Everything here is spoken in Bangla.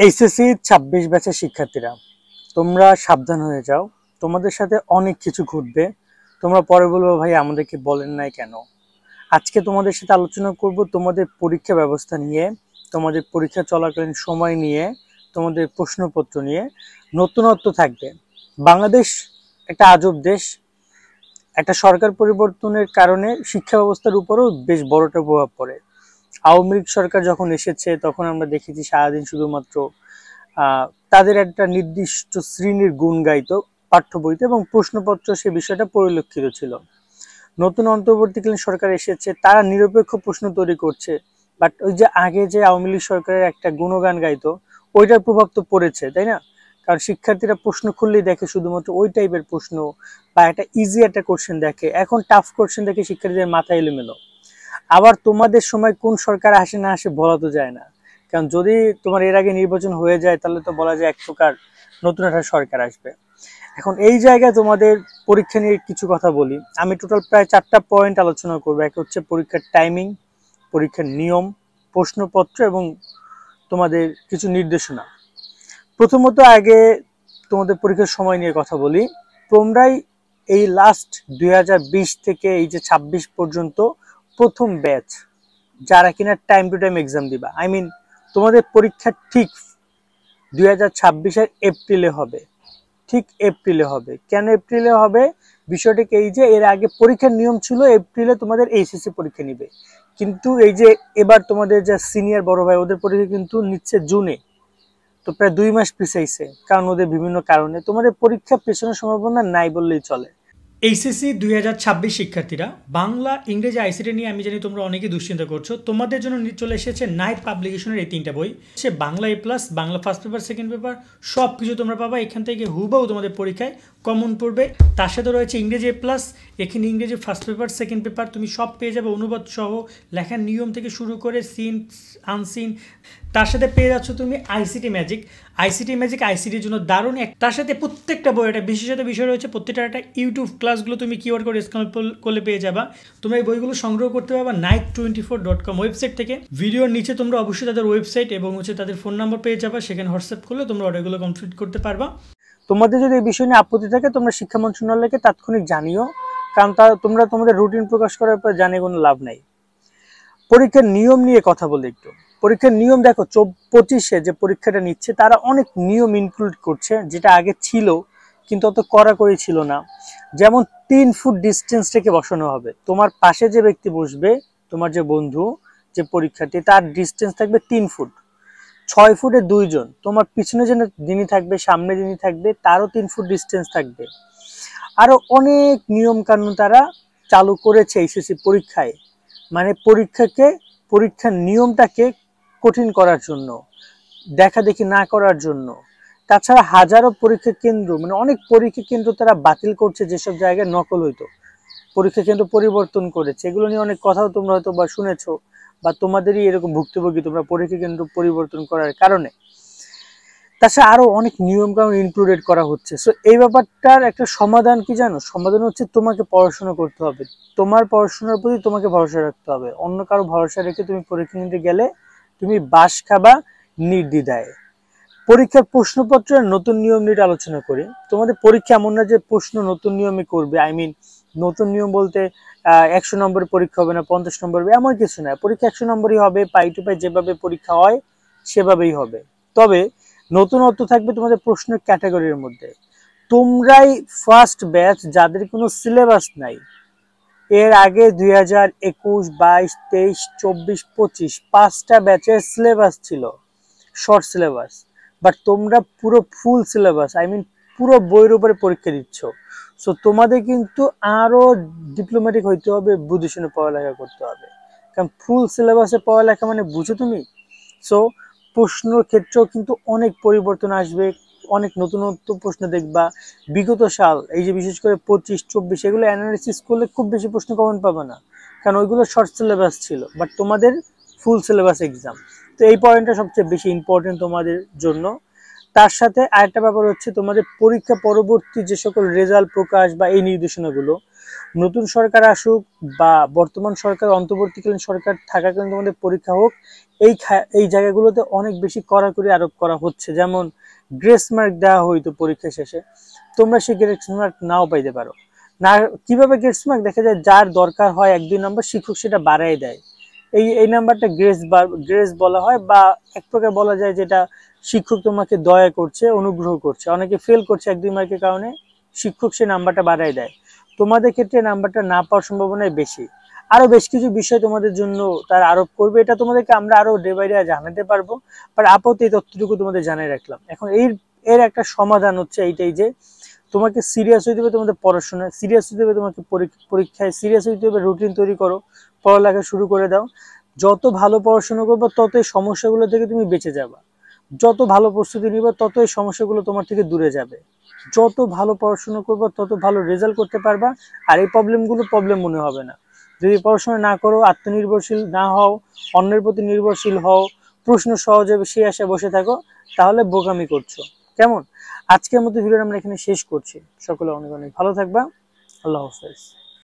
এইচএসসি ২৬ ব্যাচের শিক্ষার্থীরা, তোমরা সাবধান হয়ে যাও। তোমাদের সাথে অনেক কিছু ঘটবে। তোমরা পরে বলবো ভাই আমাদেরকে বলেন নাই কেন। আজকে তোমাদের সাথে আলোচনা করব তোমাদের পরীক্ষা ব্যবস্থা নিয়ে, তোমাদের পরীক্ষা চলাকালীন সময় নিয়ে, তোমাদের প্রশ্নপত্র নিয়ে। নতুনত্ব থাকবে। বাংলাদেশ একটা আজব দেশ। একটা সরকার পরিবর্তনের কারণে শিক্ষা ব্যবস্থার উপরও বেশ বড়টা প্রভাব পড়ে। আওয়ামী লীগ সরকার যখন এসেছে তখন আমরা দেখেছি সারাদিন শুধুমাত্র তাদের একটা নির্দিষ্ট শ্রেণীর গুণ গাইতো পাঠ্য বইতে এবং প্রশ্নপত্র সে বিষয়টা পরিলক্ষিত ছিল। নতুন অন্তর্বর্তীকালীন সরকার এসেছে, তারা নিরপেক্ষ প্রশ্ন তৈরি করছে, বাট ওই যে আগে যে আওয়ামী লীগ সরকারের একটা গুণগান গাইতো ওইটার প্রভাব তো পড়েছে, তাই না? কারণ শিক্ষার্থীরা প্রশ্ন খুললেই দেখে শুধুমাত্র ওই টাইপের প্রশ্ন বা একটা ইজি একটা কোশ্চেন দেখে। এখন টাফ কোশ্চেন দেখে শিক্ষার্থীদের মাথা এলোমেলো। আবার তোমাদের সময় কোন সরকার আসে না আসে বলা তো যায় না, কারণ যদি তোমার এর আগে নির্বাচন হয়ে যায় তাহলে তো বলা যায় এক প্রকার নতুন একটা সরকার আসবে। এখন এই জায়গায় তোমাদের পরীক্ষা নিয়ে কিছু কথা বলি। আমি টোটাল প্রায় 4টা পয়েন্ট আলোচনা করবো। এক হচ্ছে পরীক্ষার টাইমিং, পরীক্ষার নিয়ম, প্রশ্নপত্র এবং তোমাদের কিছু নির্দেশনা। প্রথমত আগে তোমাদের পরীক্ষার সময় নিয়ে কথা বলি। তোমরাই এই লাস্ট 2020 থেকে এই যে 26 পর্যন্ত প্রথম ব্যাচ যারা কিনা টাইম টু টাইম এক্সাম দিবা। আই মিন তোমাদের পরীক্ষা ঠিক 2026-এর এপ্রিলে হবে। ঠিক এপ্রিলে হবে। কেন এপ্রিলে হবে? বিষয়টাকে এই যে এর আগে পরীক্ষার নিয়ম ছিল এপ্রিলে তোমাদের এইচএসসি পরীক্ষা নিবে, কিন্তু এই যে এবার তোমাদের যে সিনিয়র বড় ভাই ওদের পরীক্ষা কিন্তু নিচ্ছে জুনে। তো প্রায় 2 মাস পিছাইছে, কারণ ওদের বিভিন্ন কারণে তোমাদের পরীক্ষা পেছানোর সম্ভাবনা নাই বললেই চলে। এইচএসসি 2026 শিক্ষার্থীরা, বাংলা ইংরেজি আইসিটি নিয়ে আমি জানি তোমরা অনেকে দুশ্চিন্তা করছো। তোমাদের জন্য চলে এসেছে নাইট পাবলিকেশনের এই 3টা বই। সে Bangla A plus, Bangla first paper, second paper সব কিছু তোমরা পাবা এখান থেকে। হুবহু তোমাদের পরীক্ষায় কমন পড়বে। তার সাথে রয়েছে ইংরেজি এ প্লাস, এখানে ইংরেজি ফার্স্ট পেপার, সেকেন্ড পেপার তুমি সব পেয়ে যাবে, অনুবাদ সহ, লেখার নিয়ম থেকে শুরু করে সিন আনসিন। তার সাথে পেয়ে যাচ্ছ তুমি আইসিটি ম্যাজিক। আইসিটির জন্য দারুণ এক। তার সাথে প্রত্যেকটা বই একটা বিশেষত বিষয় রয়েছে, প্রত্যেকটা একটা ইউটিউব ক্লাসগুলো তুমি কিওয়ার্ড করে স্ক্যান করলে পেয়ে যাবা। তোমরা এই বইগুলো সংগ্রহ করতে পারবা night24.com ওয়েবসাইট থেকে। ভিডিওর নিচে তোমরা অবশ্যই তাদের ওয়েবসাইট এবং তাদের ফোন নাম্বার পেয়ে যাবা, সেখানে হোয়াটসঅ্যাপ করলে তোমরা অর্ডারগুলো কমপ্লিট করতে পারবা। তোমাদের যদি এই বিষয় নিয়ে আপত্তি থাকে তোমরা শিক্ষা মন্ত্রণালয়কে তাৎক্ষণিক জানিও, কারণ তোমরা তোমাদের রুটিন প্রকাশ করার পর জানিয়ে কোনো লাভ নাই। পরীক্ষার নিয়ম নিয়ে কথা বলি একটু। পরীক্ষার নিয়ম দেখো, 25-এ যে পরীক্ষাটা নিচ্ছে তারা অনেক নিয়ম ইনক্লুড করছে, যেটা আগে ছিল কিন্তু অত কড়াকড়ি ছিল না। যেমন 3 ফুট ডিস্টেন্স থেকে বসানো হবে। তোমার পাশে যে ব্যক্তি বসবে, তোমার যে বন্ধু, যে পরীক্ষার্থী, তার ডিস্টেন্স থাকবে 3 ফুট। 6 ফুটে 2 জন। তোমার পিছনে যিনি থাকবে, সামনে যিনি থাকবে, তারও 3 ফুট ডিস্টেন্স থাকবে। আরো অনেক নিয়ম কানুন তারা চালু করেছে এইচএসসি পরীক্ষায়, মানে পরীক্ষার নিয়মটাকে কঠিন করার জন্য, দেখা দেখি না করার জন্য। তাছাড়া হাজারো পরীক্ষা কেন্দ্র, মানে অনেক পরীক্ষা কেন্দ্র তারা বাতিল করছে, যেসব জায়গায় নকল হইতো পরীক্ষা কেন্দ্র পরিবর্তন করেছে। এগুলো নিয়ে অনেক কথাও তোমরা হয়তো বা শুনেছো, বা তোমাদেরই এরকম ভুক্তভোগী তোমরা পরীক্ষা কেন্দ্র পরিবর্তন করার কারণে। তাছাড়া আরো অনেক নিয়ম কানুন ইনক্লুডেড করা হচ্ছে। সো এই ব্যাপারটার একটা সমাধান কি জানো? সমাধান হচ্ছে তোমাকে পড়াশোনা করতে হবে, তোমার পড়াশোনার প্রতি তোমাকে ভরসা রাখতে হবে। অন্য কারো ভরসা রেখে তুমি পরীক্ষা নিতে গেলে তুমি বাস খাবা নির্দ্বিধায়। পরীক্ষার প্রশ্নপত্রের নতুন নিয়ম নিয়ে আলোচনা করি। তোমাদের পরীক্ষা এমন না যে প্রশ্ন নতুন নিয়মে করবে। আই মিন নতুন নিয়ম বলতে 100 নম্বরের পরীক্ষা হবে না, 50 নম্বর হবে, এমন কিছু না। পরীক্ষা 100 নম্বরই হবে, পাই টু পাই যেভাবে পরীক্ষা হয় সেভাবেই হবে। তবে নতুনত্ব থাকবে তোমাদের প্রশ্নের ক্যাটাগরির মধ্যে। তোমরাই ফার্স্ট ব্যাচ যাদের কোনো সিলেবাস নাই। এর আগে 2021, 22, 23, 24, 25 5টা ব্যাচের সিলেবাস ছিল, শর্ট সিলেবাস। বাট তোমরা পুরো ফুল সিলেবাস, আই মিন পুরো বইয়ের উপরে পরীক্ষা দিচ্ছ। সো তোমাদের কিন্তু আরো ডিপ্লোম্যাটিক হইতে হবে, বুঝে শুনে পড়ালেখা করতে হবে, কারণ ফুল সিলেবাসে পড়ালেখা মানে বুঝো তুমি। সো প্রশ্নের ক্ষেত্রেও কিন্তু অনেক পরিবর্তন আসবে, অনেক নতুনত্ব প্রশ্ন দেখবা। বিগত সাল এই যে বিশেষ করে 25, 24 এগুলো অ্যানালিসিস করলে খুব বেশি প্রশ্ন কমন পাবে না, কারণ ওইগুলো শর্ট সিলেবাস ছিল। বাট তোমাদের ফুল সিলেবাস এক্সাম, তো এই পয়েন্টটা সবচেয়ে বেশি ইম্পর্টেন্ট তোমাদের জন্য। তার সাথে আরেকটা ব্যাপার হচ্ছে তোমাদের পরীক্ষা পরবর্তী যে সকল রেজাল্ট প্রকাশ বা এই নির্দেশনাগুলো, নতুন সরকার আসুক বা বর্তমান সরকার অন্তর্বর্তীকালীন সরকার থাকাকালীন তোমাদের পরীক্ষা হোক, এই জায়গাগুলোতে অনেক বেশি কড়াকড়ি আরোপ করা হচ্ছে। যেমন গ্রেস মার্ক দেওয়া হইতো পরীক্ষা শেষে, তোমরা সেই গ্রেস মার্ক নাও পাইতে পারো না। কিভাবে গ্রেস মার্ক দেখা যায়, যার দরকার হয় 1-2 নম্বর, শিক্ষক সেটা বাড়াই দেয়। এই নাম্বারটা গ্রেস বলা হয়, বা এক প্রকার বলা যায় যেটা শিক্ষক তোমাকে দয়া করছে, অনুগ্রহ করছে। অনেকে ফেল করছে 1-2 মার্কের কারণে, শিক্ষক সে নাম্বারটা বাড়াই দেয়। তোমাদের ক্ষেত্রে নাম্বারটা না পাওয়ার সম্ভাবনাই বেশি। আরো বেশ কিছু বিষয় তোমাদের জন্য তার আরোপ করবে, এটা তোমাদেরকে আমরা আরো ডে বাই ডে জানাতে পারবো। বাট আপাতত এই তথ্যটুকু তোমাদের জানাই রাখলাম। এখন এর একটা সমাধান হচ্ছে এইটাই যে তোমাকে সিরিয়াস হইতে হবে, তোমাদের পড়াশোনায় সিরিয়াস হইতে হবে, তোমাকে পরীক্ষায় সিরিয়াস হইতে হবে, রুটিন তৈরি করো, পড়ালেখা শুরু করে দাও। যত ভালো পড়াশোনা করবে তত এই সমস্যাগুলো থেকে তুমি বেঁচে যাবে। যত ভালো প্রস্তুতি নিবে তত এই সমস্যাগুলো তোমার থেকে দূরে যাবে। যত ভালো পড়াশোনা করবে তত ভালো রেজাল্ট করতে পারবা, আর এই প্রবলেমগুলো প্রবলেম মনে হবে না। যদি পড়াশোনা না করো, আত্মনির্ভরশীল না হও, অন্যের প্রতি নির্ভরশীল হও, প্রশ্ন সহজে সে আশায় বসে থাকো, তাহলে বোকামি করছো। কেমন? আজকের মতো ভিডিওটা আমরা এখানে শেষ করছি। সকলে অনেক অনেক ভালো থাকবা। আল্লাহ হাফেজ।